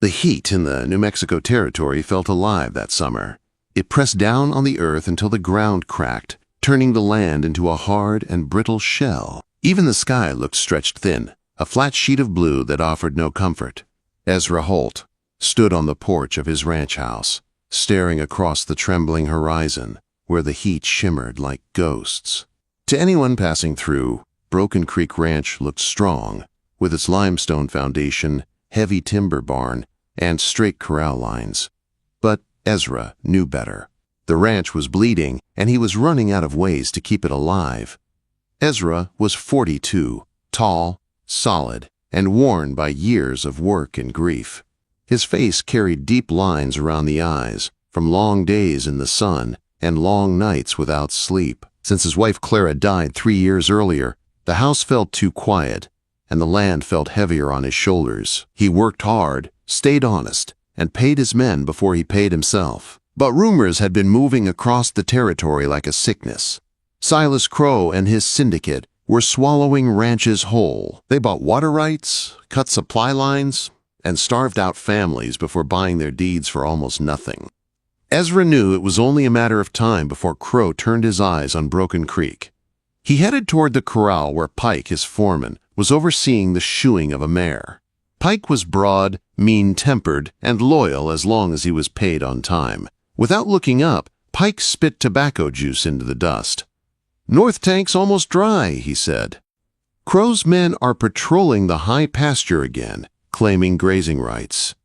The heat in the New Mexico territory felt alive that summer. It pressed down on the earth until the ground cracked, turning the land into a hard and brittle shell. Even the sky looked stretched thin, a flat sheet of blue that offered no comfort. Ezra Holt stood on the porch of his ranch house, staring across the trembling horizon, where the heat shimmered like ghosts. To anyone passing through, Broken Creek Ranch looked strong, with its limestone foundation, heavy timber barn, and straight corral lines. But Ezra knew better. The ranch was bleeding, and he was running out of ways to keep it alive. Ezra was 42, tall, solid, and worn by years of work and grief. His face carried deep lines around the eyes, from long days in the sun and long nights without sleep. Since his wife Clara died 3 years earlier, the house felt too quiet, and the land felt heavier on his shoulders. He worked hard, stayed honest, and paid his men before he paid himself. But rumors had been moving across the territory like a sickness. Silas Crow and his syndicate were swallowing ranches whole. They bought water rights, cut supply lines, and starved out families before buying their deeds for almost nothing. Ezra knew it was only a matter of time before Crow turned his eyes on Broken Creek. He headed toward the corral where Pike, his foreman, was overseeing the shoeing of a mare. Pike was broad, mean-tempered, and loyal as long as he was paid on time. Without looking up, Pike spit tobacco juice into the dust. "North tank's almost dry," he said. "Crow's men are patrolling the high pasture again, claiming grazing rights."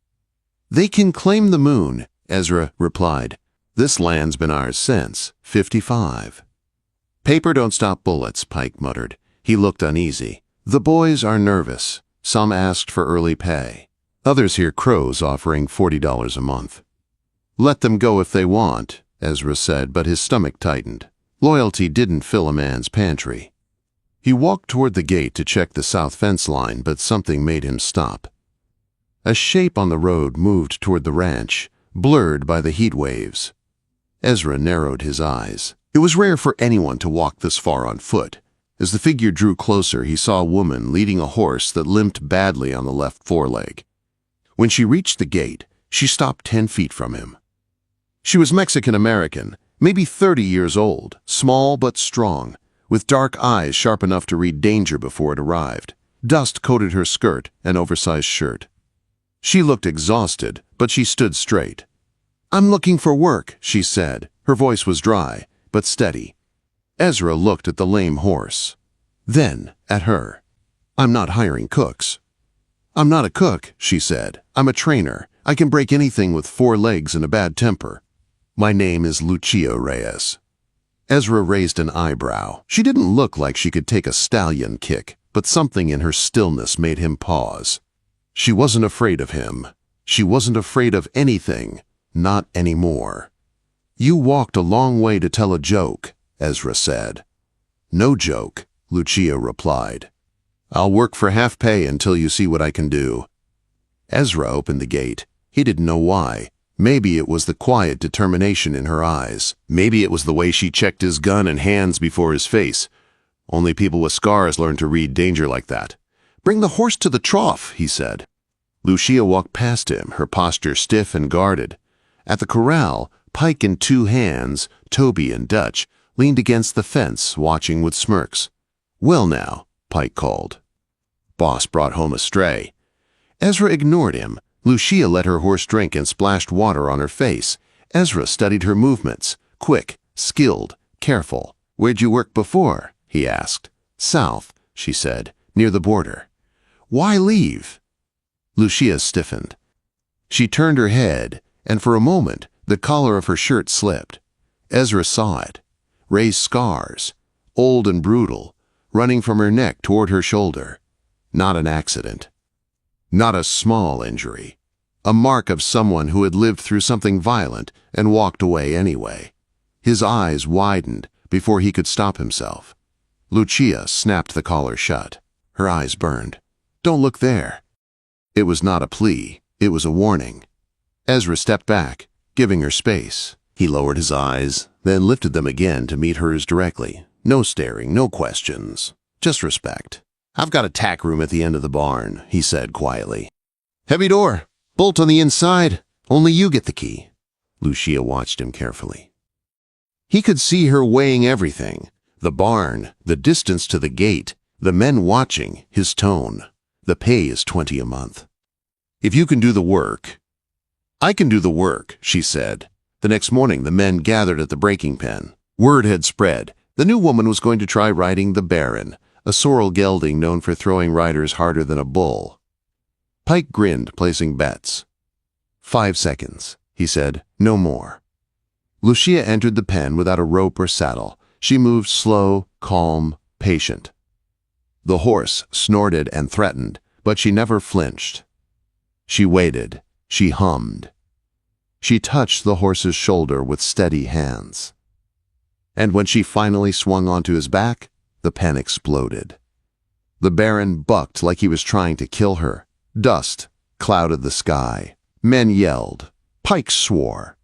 "They can claim the moon," Ezra replied. "This land's been ours since '55. "Paper don't stop bullets," Pike muttered. He looked uneasy. "The boys are nervous. Some asked for early pay. Others hear Crow's offering $40 a month." "Let them go if they want," Ezra said, but his stomach tightened. Loyalty didn't fill a man's pantry. He walked toward the gate to check the south fence line, but something made him stop. A shape on the road moved toward the ranch, blurred by the heat waves. Ezra narrowed his eyes. It was rare for anyone to walk this far on foot. As the figure drew closer, he saw a woman leading a horse that limped badly on the left foreleg. When she reached the gate, she stopped 10 feet from him. She was Mexican-American, maybe 30 years old, small but strong, with dark eyes sharp enough to read danger before it arrived. Dust coated her skirt and oversized shirt. She looked exhausted, but she stood straight. "I'm looking for work," she said. Her voice was dry, but steady. Ezra looked at the lame horse. Then at her. "I'm not hiring cooks." "I'm not a cook," she said. "I'm a trainer. I can break anything with 4 legs and a bad temper. My name is Lucia Reyes." Ezra raised an eyebrow. She didn't look like she could take a stallion kick, but something in her stillness made him pause. She wasn't afraid of him. She wasn't afraid of anything. Not anymore. "You walked a long way to tell a joke," Ezra said. "No joke," Lucia replied. "I'll work for half pay until you see what I can do." Ezra opened the gate. He didn't know why. Maybe it was the quiet determination in her eyes. Maybe it was the way she checked his gun and hands before his face. Only people with scars learn to read danger like that. "Bring the horse to the trough," he said. Lucia walked past him, her posture stiff and guarded. At the corral, Pike and 2 hands, Toby and Dutch, leaned against the fence, watching with smirks. "Well now," Pike called. "Boss brought home a stray." Ezra ignored him. Lucia let her horse drink and splashed water on her face. Ezra studied her movements, quick, skilled, careful. "Where'd you work before?" he asked. "South," she said, "near the border." "Why leave?" Lucia stiffened. She turned her head, and for a moment, the collar of her shirt slipped. Ezra saw it. Raised scars, old and brutal, running from her neck toward her shoulder. Not an accident. Not a small injury. A mark of someone who had lived through something violent and walked away anyway. His eyes widened before he could stop himself. Lucia snapped the collar shut. Her eyes burned. "Don't look there." It was not a plea. It was a warning. Ezra stepped back, giving her space. He lowered his eyes, then lifted them again to meet hers directly. No staring, no questions. Just respect. "I've got a tack room at the end of the barn," he said quietly. "Heavy door," Bolt on the inside. Only you get the key." Lucia watched him carefully. He could see her weighing everything: the barn, the distance to the gate, the men watching, his tone. "The pay is $20 a month. If you can do the work." "I can do the work," she said. The next morning, the men gathered at the breaking pen. Word had spread. The new woman was going to try riding the Baron, a sorrel gelding known for throwing riders harder than a bull. Pike grinned, placing bets. 5 seconds, he said, no more. Lucia entered the pen without a rope or saddle. She moved slow, calm, patient. The horse snorted and threatened, but she never flinched. She waited. She hummed. She touched the horse's shoulder with steady hands. And when she finally swung onto his back, the pen exploded. The Baron bucked like he was trying to kill her. Dust clouded the sky. Men yelled. Pike swore.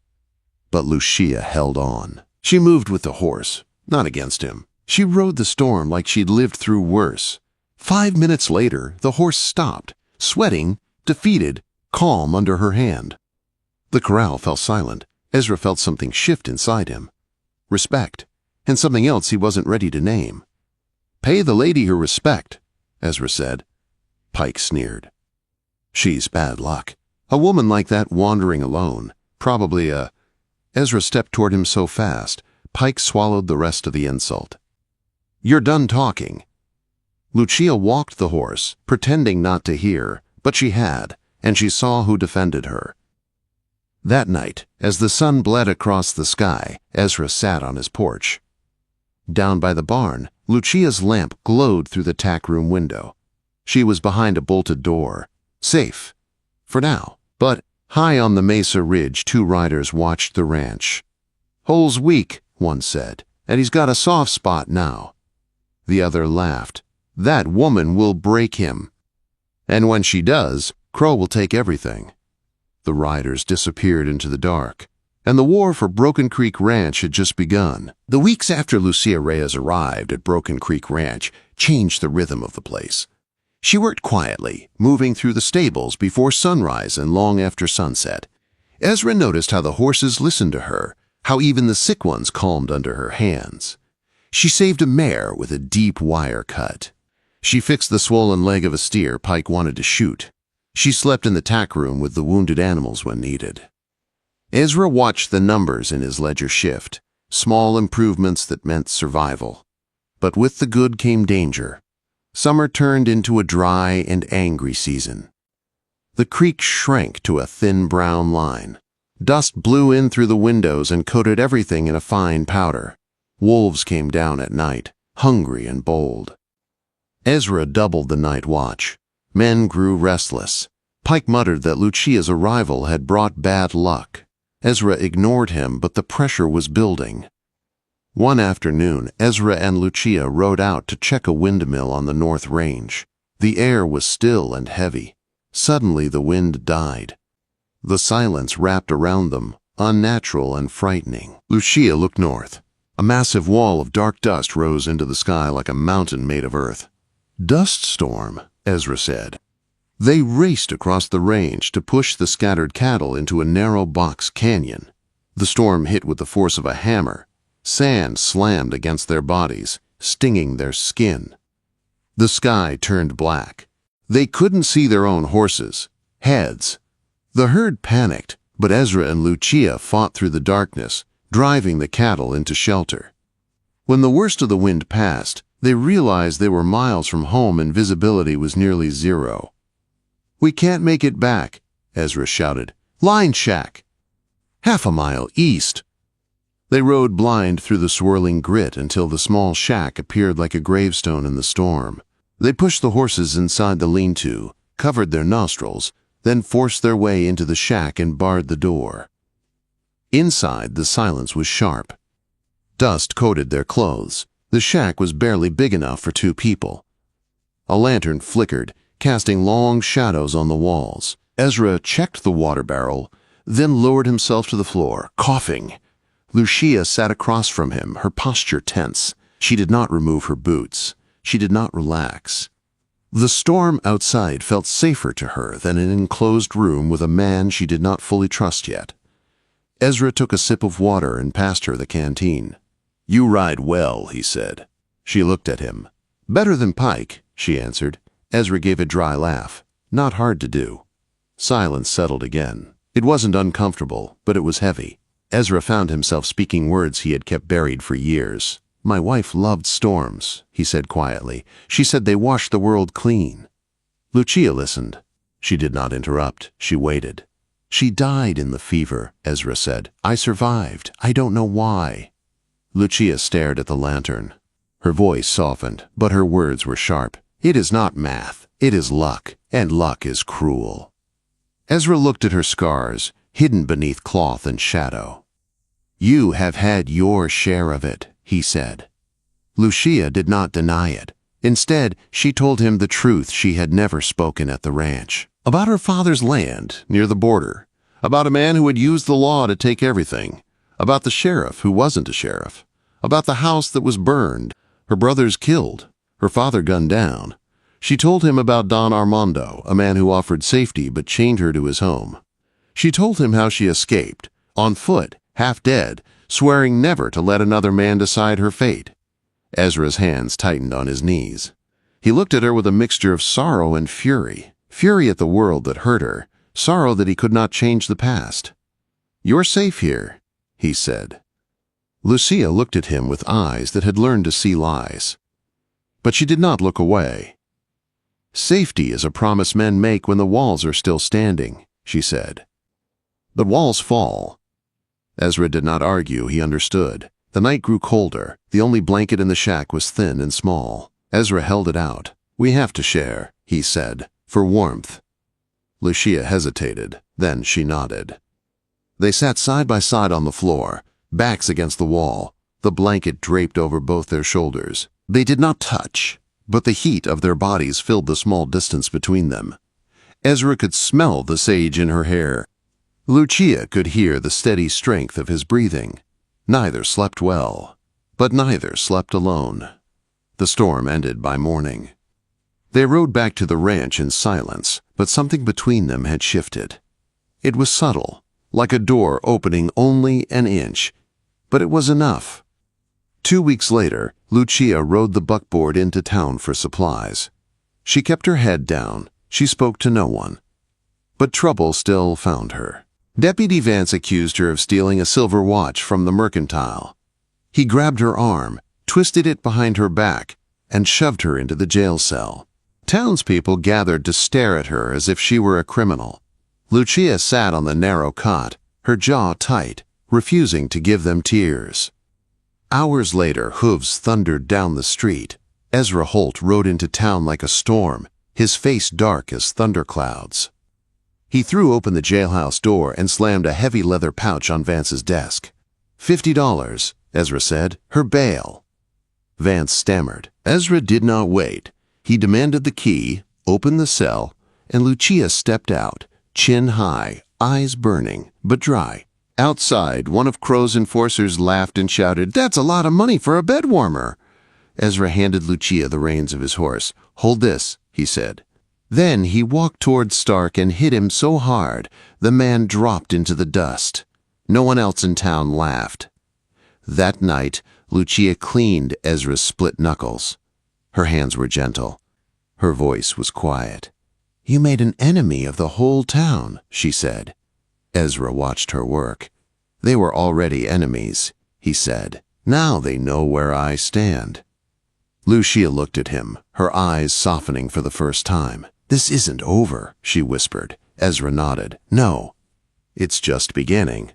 But Lucia held on. She moved with the horse, not against him. She rode the storm like she'd lived through worse. 5 minutes later, the horse stopped, sweating, defeated, calm under her hand. The corral fell silent. Ezra felt something shift inside him. Respect, and something else he wasn't ready to name. "Pay the lady her respect," Ezra said. Pike sneered. "She's bad luck. A woman like that wandering alone. Probably a—" Ezra stepped toward him so fast, Pike swallowed the rest of the insult. "You're done talking." Lucia walked the horse, pretending not to hear, but she had, and she saw who defended her. That night, as the sun bled across the sky, Ezra sat on his porch. Down by the barn, Lucia's lamp glowed through the tack room window. She was behind a bolted door. Safe. For now. But high on the mesa ridge, 2 riders watched the ranch. "Hole's weak," one said, "and he's got a soft spot now." The other laughed. "That woman will break him. And when she does, Crow will take everything." The riders disappeared into the dark, and the war for Broken Creek Ranch had just begun. The weeks after Lucia Reyes arrived at Broken Creek Ranch changed the rhythm of the place. She worked quietly, moving through the stables before sunrise and long after sunset. Ezra noticed how the horses listened to her, how even the sick ones calmed under her hands. She saved a mare with a deep wire cut. She fixed the swollen leg of a steer Pike wanted to shoot. She slept in the tack room with the wounded animals when needed. Ezra watched the numbers in his ledger shift, small improvements that meant survival. But with the good came danger. Summer turned into a dry and angry season. The creek shrank to a thin brown line. Dust blew in through the windows and coated everything in a fine powder. Wolves came down at night, hungry and bold. Ezra doubled the night watch. Men grew restless. Pike muttered that Lucia's arrival had brought bad luck. Ezra ignored him, but the pressure was building. One afternoon, Ezra and Lucia rode out to check a windmill on the North Range. The air was still and heavy. Suddenly the wind died. The silence wrapped around them, unnatural and frightening. Lucia looked north. A massive wall of dark dust rose into the sky like a mountain made of earth. "Dust storm," Ezra said. They raced across the range to push the scattered cattle into a narrow box canyon. The storm hit with the force of a hammer. Sand slammed against their bodies, stinging their skin. The sky turned black. They couldn't see their own horses' heads. The herd panicked, but Ezra and Lucia fought through the darkness, driving the cattle into shelter. When the worst of the wind passed, they realized they were miles from home and visibility was nearly zero. "We can't make it back," Ezra shouted. "Line shack!" "Half a mile east." They rode blind through the swirling grit until the small shack appeared like a gravestone in the storm. They pushed the horses inside the lean-to, covered their nostrils, then forced their way into the shack and barred the door. Inside, the silence was sharp. Dust coated their clothes. The shack was barely big enough for 2 people. A lantern flickered, casting long shadows on the walls. Ezra checked the water barrel, then lowered himself to the floor, coughing. Lucia sat across from him, her posture tense. She did not remove her boots. She did not relax. The storm outside felt safer to her than an enclosed room with a man she did not fully trust yet. Ezra took a sip of water and passed her the canteen. "You ride well," he said. She looked at him. "Better than Pike," she answered. Ezra gave a dry laugh. "Not hard to do." Silence settled again. It wasn't uncomfortable, but it was heavy. Ezra found himself speaking words he had kept buried for years. "My wife loved storms," he said quietly. "She said they washed the world clean." Lucia listened. She did not interrupt. She waited. "She died in the fever," Ezra said. "I survived. I don't know why." Lucia stared at the lantern. Her voice softened, but her words were sharp. "It is not math. It is luck, and luck is cruel." Ezra looked at her scars, hidden beneath cloth and shadow. "You have had your share of it," he said. Lucia did not deny it. Instead, she told him the truth she had never spoken at the ranch. About her father's land near the border. About a man who had used the law to take everything. About the sheriff who wasn't a sheriff. About the house that was burned, her brothers killed, her father gunned down. She told him about Don Armando, a man who offered safety but chained her to his home. She told him how she escaped, on foot, half dead, swearing never to let another man decide her fate. Ezra's hands tightened on his knees. He looked at her with a mixture of sorrow and fury. Fury at the world that hurt her, sorrow that he could not change the past. "You're safe here," he said. Lucia looked at him with eyes that had learned to see lies. But she did not look away. "Safety is a promise men make when the walls are still standing," she said. "But walls fall." Ezra did not argue, he understood. The night grew colder. The only blanket in the shack was thin and small. Ezra held it out. "We have to share," he said, "for warmth." Lucia hesitated. Then she nodded. They sat side by side on the floor, backs against the wall, the blanket draped over both their shoulders. They did not touch, but the heat of their bodies filled the small distance between them. Ezra could smell the sage in her hair. Lucia could hear the steady strength of his breathing. Neither slept well, but neither slept alone. The storm ended by morning. They rode back to the ranch in silence, but something between them had shifted. It was subtle, like a door opening only an inch, but it was enough. 2 weeks later, Lucia rode the buckboard into town for supplies. She kept her head down. She spoke to no one. But trouble still found her. Deputy Vance accused her of stealing a silver watch from the mercantile. He grabbed her arm, twisted it behind her back, and shoved her into the jail cell. Townspeople gathered to stare at her as if she were a criminal. Lucia sat on the narrow cot, her jaw tight, refusing to give them tears. Hours later, hooves thundered down the street. Ezra Holt rode into town like a storm, his face dark as thunderclouds. He threw open the jailhouse door and slammed a heavy leather pouch on Vance's desk. $50, Ezra said. "Her bail." Vance stammered. Ezra did not wait. He demanded the key, opened the cell, and Lucia stepped out, chin high, eyes burning, but dry. Outside, one of Crow's enforcers laughed and shouted, "That's a lot of money for a bed warmer." Ezra handed Lucia the reins of his horse. "Hold this," he said. Then he walked toward Stark and hit him so hard, the man dropped into the dust. No one else in town laughed. That night, Lucia cleaned Ezra's split knuckles. Her hands were gentle. Her voice was quiet. "You made an enemy of the whole town," she said. Ezra watched her work. "They were already enemies," he said. "Now they know where I stand." Lucia looked at him, her eyes softening for the first time. "This isn't over," she whispered. Ezra nodded. "No, it's just beginning."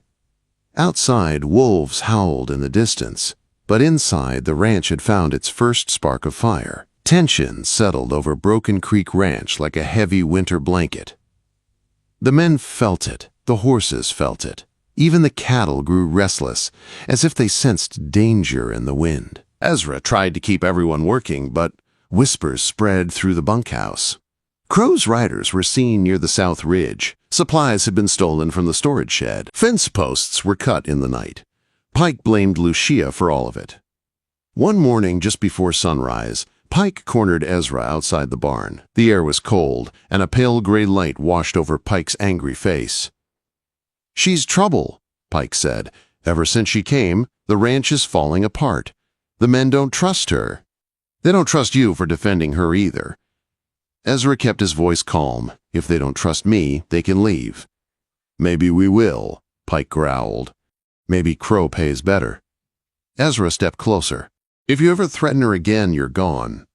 Outside, wolves howled in the distance, but inside the ranch had found its first spark of fire. Tension settled over Broken Creek Ranch like a heavy winter blanket. The men felt it. The horses felt it. Even the cattle grew restless, as if they sensed danger in the wind. Ezra tried to keep everyone working, but whispers spread through the bunkhouse. Crow's riders were seen near the South Ridge. Supplies had been stolen from the storage shed. Fence posts were cut in the night. Pike blamed Lucia for all of it. One morning just before sunrise, Pike cornered Ezra outside the barn. The air was cold, and a pale gray light washed over Pike's angry face. "She's trouble," Pike said. "Ever since she came, the ranch is falling apart. The men don't trust her. They don't trust you for defending her either." Ezra kept his voice calm. "If they don't trust me, they can leave." "Maybe we will," Pike growled. "Maybe Crow pays better." Ezra stepped closer. "If you ever threaten her again, you're gone."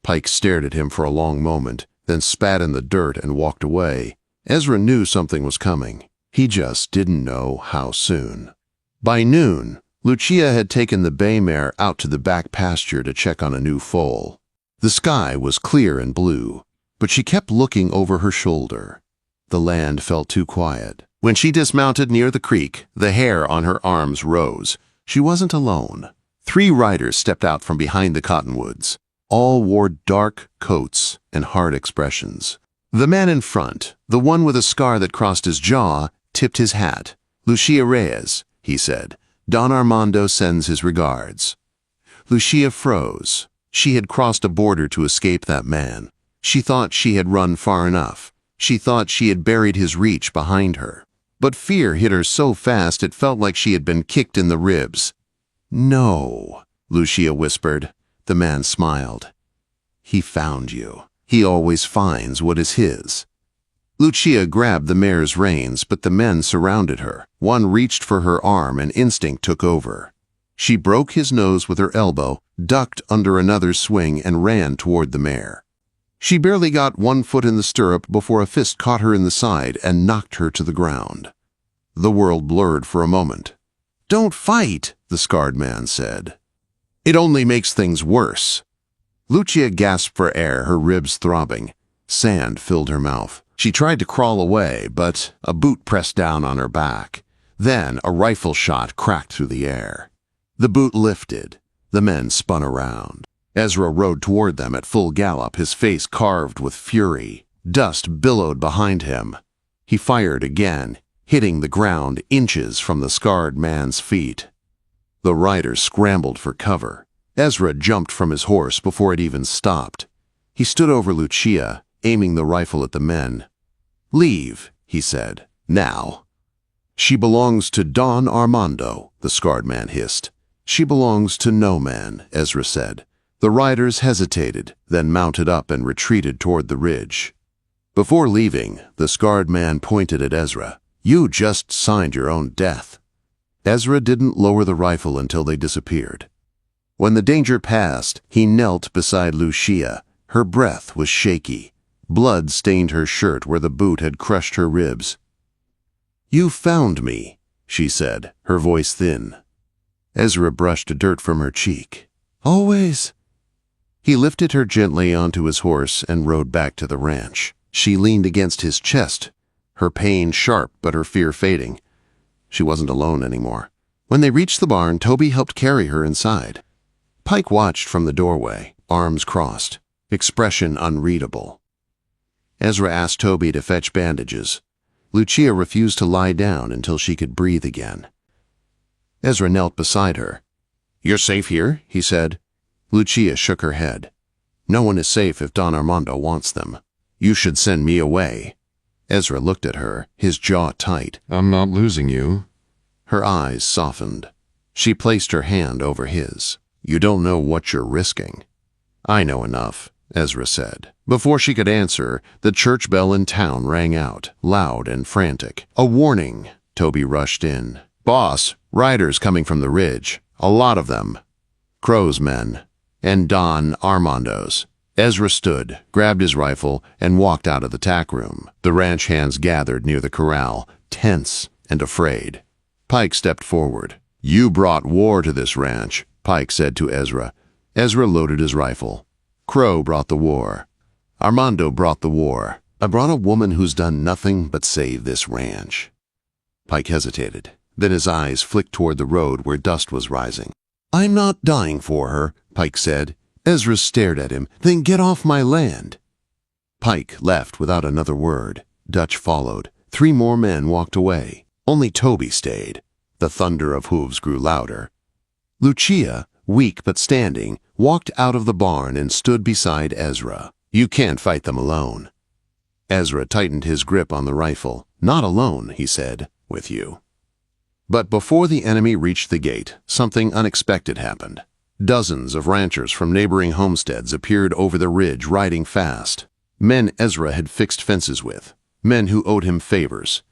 Pike stared at him for a long moment, then spat in the dirt and walked away. Ezra knew something was coming. He just didn't know how soon. By noon, Lucia had taken the bay mare out to the back pasture to check on a new foal. The sky was clear and blue, but she kept looking over her shoulder. The land felt too quiet. When she dismounted near the creek, the hair on her arms rose. She wasn't alone. 3 riders stepped out from behind the cottonwoods. All wore dark coats and hard expressions. The man in front, the one with a scar that crossed his jaw, tipped his hat. "Lucia Reyes," he said. "Don Armando sends his regards." Lucia froze. She had crossed a border to escape that man. She thought she had run far enough. She thought she had buried his reach behind her. But fear hit her so fast it felt like she had been kicked in the ribs. "No," Lucia whispered. The man smiled. "He found you. He always finds what is his." Lucia grabbed the mare's reins, but the men surrounded her. One reached for her arm and instinct took over. She broke his nose with her elbow, ducked under another's swing, and ran toward the mare. She barely got one foot in the stirrup before a fist caught her in the side and knocked her to the ground. The world blurred for a moment. "Don't fight," the scarred man said. "It only makes things worse." Lucia gasped for air, her ribs throbbing. Sand filled her mouth. She tried to crawl away, but a boot pressed down on her back. Then a rifle shot cracked through the air. The boot lifted. The men spun around. Ezra rode toward them at full gallop, his face carved with fury. Dust billowed behind him. He fired again, hitting the ground inches from the scarred man's feet. The riders scrambled for cover. Ezra jumped from his horse before it even stopped. He stood over Lucia, aiming the rifle at the men. "Leave," he said. "Now." "She belongs to Don Armando," the scarred man hissed. "She belongs to no man," Ezra said. The riders hesitated, then mounted up and retreated toward the ridge. Before leaving, the scarred man pointed at Ezra. "You just signed your own death." Ezra didn't lower the rifle until they disappeared. When the danger passed, he knelt beside Lucia. Her breath was shaky. Blood stained her shirt where the boot had crushed her ribs. "You found me," she said, her voice thin. Ezra brushed dirt from her cheek. "Always." He lifted her gently onto his horse and rode back to the ranch. She leaned against his chest, her pain sharp but her fear fading. She wasn't alone anymore. When they reached the barn, Toby helped carry her inside. Pike watched from the doorway, arms crossed, expression unreadable. Ezra asked Toby to fetch bandages. Lucia refused to lie down until she could breathe again. Ezra knelt beside her. "You're safe here," he said. Lucia shook her head. "No one is safe if Don Armando wants them. You should send me away." Ezra looked at her, his jaw tight. "I'm not losing you." Her eyes softened. She placed her hand over his. "You don't know what you're risking." "I know enough," Ezra said. Before she could answer, the church bell in town rang out, loud and frantic. "A warning!" Toby rushed in. "Boss, riders coming from the ridge. A lot of them. Crow's men. And Don Armando's." Ezra stood, grabbed his rifle, and walked out of the tack room. The ranch hands gathered near the corral, tense and afraid. Pike stepped forward. "You brought war to this ranch," Pike said to Ezra. Ezra loaded his rifle. "Crow brought the war. Armando brought the war. I brought a woman who's done nothing but save this ranch." Pike hesitated. Then his eyes flicked toward the road where dust was rising. "I'm not dying for her," Pike said. Ezra stared at him. "Then get off my land." Pike left without another word. Dutch followed. 3 more men walked away. Only Toby stayed. The thunder of hooves grew louder. Lucia, weak but standing, walked out of the barn and stood beside Ezra. "You can't fight them alone." Ezra tightened his grip on the rifle. "Not alone," he said, "with you." But before the enemy reached the gate, something unexpected happened. Dozens of ranchers from neighboring homesteads appeared over the ridge, riding fast. Men Ezra had fixed fences with, men who owed him favors,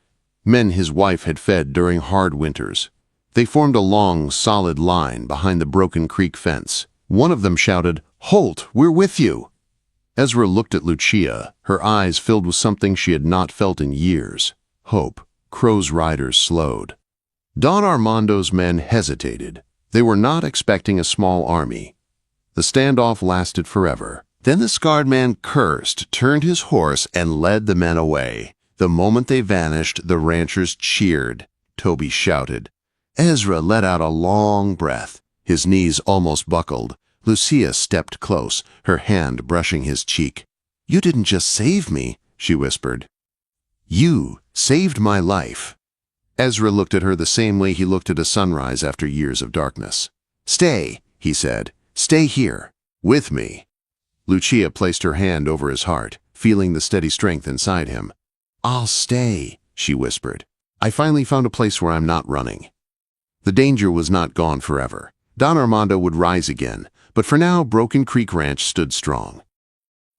men his wife had fed during hard winters. They formed a long, solid line behind the broken creek fence. One of them shouted, "Holt, we're with you!" Ezra looked at Lucia, her eyes filled with something she had not felt in years. Hope. Crow's riders slowed. Don Armando's men hesitated. They were not expecting a small army. The standoff lasted forever. Then the scarred man cursed, turned his horse, and led the men away. The moment they vanished, the ranchers cheered. Toby shouted. Ezra let out a long breath. His knees almost buckled. Lucia stepped close, her hand brushing his cheek. "You didn't just save me," she whispered. "You saved my life." Ezra looked at her the same way he looked at a sunrise after years of darkness. "Stay," he said. "Stay here, with me." Lucia placed her hand over his heart, feeling the steady strength inside him. "I'll stay," she whispered. "I finally found a place where I'm not running." The danger was not gone forever. Don Armando would rise again, but for now Broken Creek Ranch stood strong.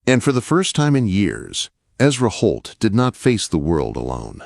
And for the first time in years, Ezra Holt did not face the world alone.